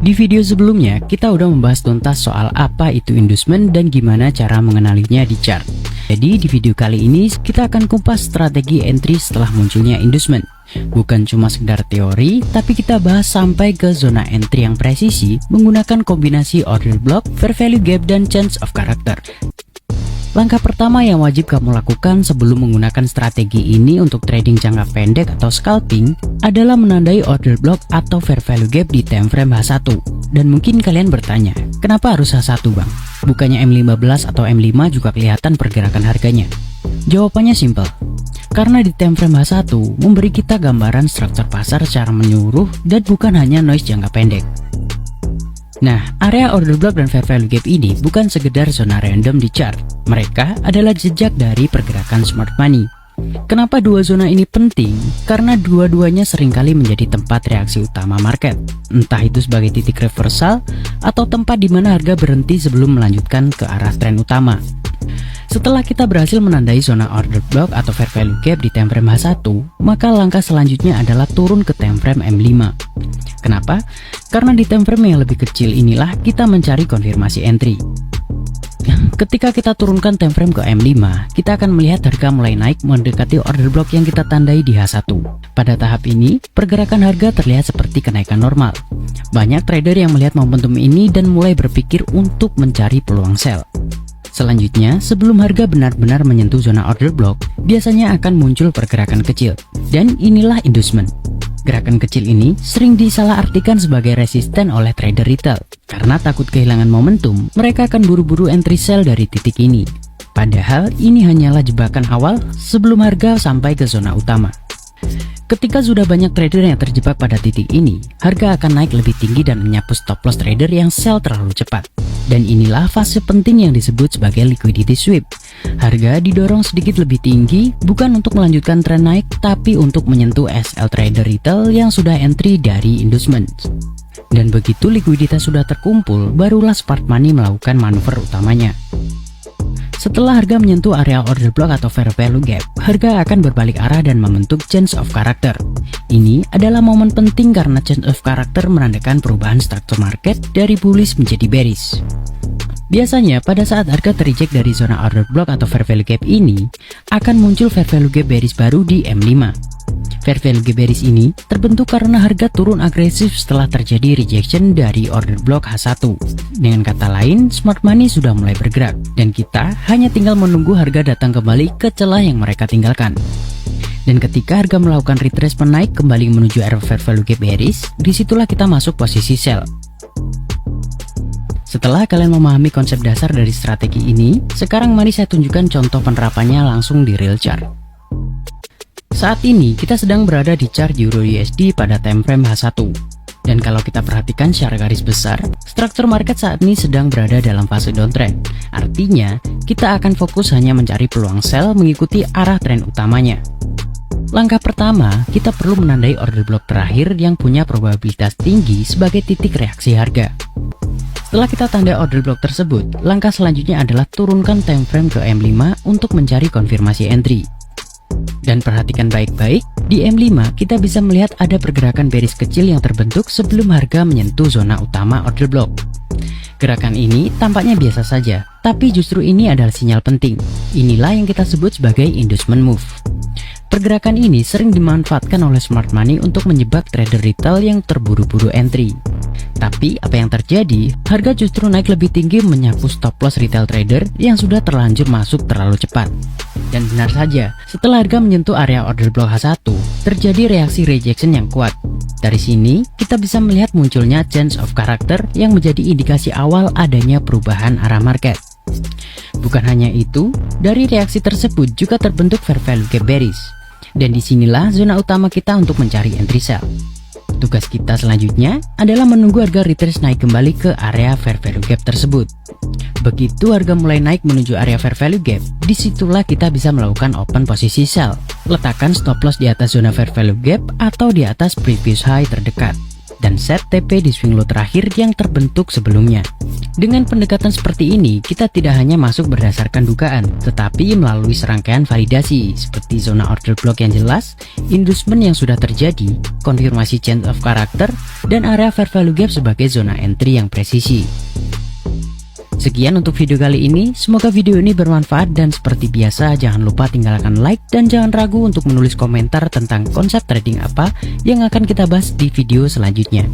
Di video sebelumnya, kita udah membahas tuntas soal apa itu inducement dan gimana cara mengenalinya di chart. Jadi di video kali ini, kita akan kupas strategi entry setelah munculnya inducement. Bukan cuma sekedar teori, tapi kita bahas sampai ke zona entry yang presisi menggunakan kombinasi order block, fair value gap, dan change of character. Langkah pertama yang wajib kamu lakukan sebelum menggunakan strategi ini untuk trading jangka pendek atau scalping adalah menandai order block atau fair value gap di time frame H1. Dan mungkin kalian bertanya, kenapa harus H1 bang? Bukannya M15 atau M5 juga kelihatan pergerakan harganya? Jawabannya simple. Karena di time frame H1 memberi kita gambaran struktur pasar secara menyeluruh dan bukan hanya noise jangka pendek. Nah, area order block dan fair value gap ini bukan sekedar zona random di chart. Mereka adalah jejak dari pergerakan smart money. Kenapa dua zona ini penting? Karena dua-duanya seringkali menjadi tempat reaksi utama market. Entah itu sebagai titik reversal atau tempat di mana harga berhenti sebelum melanjutkan ke arah tren utama. Setelah kita berhasil menandai zona order block atau fair value gap di time frame H1, maka langkah selanjutnya adalah turun ke time frame M5. Kenapa? Karena di time frame yang lebih kecil inilah kita mencari konfirmasi entry. Ketika kita turunkan time frame ke M5, kita akan melihat harga mulai naik mendekati order block yang kita tandai di H1. Pada tahap ini, pergerakan harga terlihat seperti kenaikan normal. Banyak trader yang melihat momentum ini dan mulai berpikir untuk mencari peluang sell. Selanjutnya, sebelum harga benar-benar menyentuh zona order block, biasanya akan muncul pergerakan kecil. Dan inilah inducement. Gerakan kecil ini sering disalahartikan sebagai resisten oleh trader retail. Karena takut kehilangan momentum, mereka akan buru-buru entry sell dari titik ini. Padahal ini hanyalah jebakan awal sebelum harga sampai ke zona utama. Ketika sudah banyak trader yang terjebak pada titik ini, harga akan naik lebih tinggi dan menyapu stop loss trader yang sell terlalu cepat. Dan inilah fase penting yang disebut sebagai liquidity sweep. Harga didorong sedikit lebih tinggi bukan untuk melanjutkan tren naik, tapi untuk menyentuh SL trader retail yang sudah entry dari inducement. Dan begitu likuiditas sudah terkumpul, barulah smart money melakukan manuver utamanya. Setelah harga menyentuh area order block atau fair value gap, harga akan berbalik arah dan membentuk change of character. Ini adalah momen penting karena change of character menandakan perubahan struktur market dari bullish menjadi bearish. Biasanya pada saat harga tereject dari zona order block atau fair value gap ini, akan muncul fair value gap bearish baru di M5. Fair value gap bearish ini terbentuk karena harga turun agresif setelah terjadi rejection dari order block H1. Dengan kata lain, smart money sudah mulai bergerak dan kita hanya tinggal menunggu harga datang kembali ke celah yang mereka tinggalkan. Dan ketika harga melakukan retracement naik kembali menuju area fair value gap bearish, disitulah kita masuk posisi sell. Setelah kalian memahami konsep dasar dari strategi ini, sekarang mari saya tunjukkan contoh penerapannya langsung di real chart. Saat ini kita sedang berada di chart Euro USD pada time frame H1. Dan kalau kita perhatikan secara garis besar, struktur market saat ini sedang berada dalam fase downtrend. Artinya, kita akan fokus hanya mencari peluang sell mengikuti arah tren utamanya. Langkah pertama, kita perlu menandai order block terakhir yang punya probabilitas tinggi sebagai titik reaksi harga. Setelah kita tandai order block tersebut, langkah selanjutnya adalah turunkan time frame ke M5 untuk mencari konfirmasi entry. Dan perhatikan baik-baik, di M5 kita bisa melihat ada pergerakan bearish kecil yang terbentuk sebelum harga menyentuh zona utama order block. Gerakan ini tampaknya biasa saja, tapi justru ini adalah sinyal penting. Inilah yang kita sebut sebagai inducement move. Pergerakan ini sering dimanfaatkan oleh smart money untuk menjebak trader retail yang terburu-buru entry. Tapi apa yang terjadi? Harga justru naik lebih tinggi menyapu stop loss retail trader yang sudah terlanjur masuk terlalu cepat. Dan benar saja, setelah harga menyentuh area order block H1, terjadi reaksi rejection yang kuat. Dari sini, kita bisa melihat munculnya change of character yang menjadi indikasi awal adanya perubahan arah market. Bukan hanya itu, dari reaksi tersebut juga terbentuk fair value gap bearish. Dan disinilah zona utama kita untuk mencari entry sell. Tugas kita selanjutnya adalah menunggu harga retrace naik kembali ke area fair value gap tersebut. Begitu harga mulai naik menuju area fair value gap, disitulah kita bisa melakukan open posisi sell. Letakkan stop loss di atas zona fair value gap atau di atas previous high terdekat. dan set TP di swing low terakhir yang terbentuk sebelumnya. Dengan pendekatan seperti ini, kita tidak hanya masuk berdasarkan dugaan, tetapi melalui serangkaian validasi seperti zona order block yang jelas, inducement yang sudah terjadi, konfirmasi change of character, dan area fair value gap sebagai zona entry yang presisi. Sekian untuk video kali ini, semoga video ini bermanfaat dan seperti biasa jangan lupa tinggalkan like dan jangan ragu untuk menulis komentar tentang konsep trading apa yang akan kita bahas di video selanjutnya.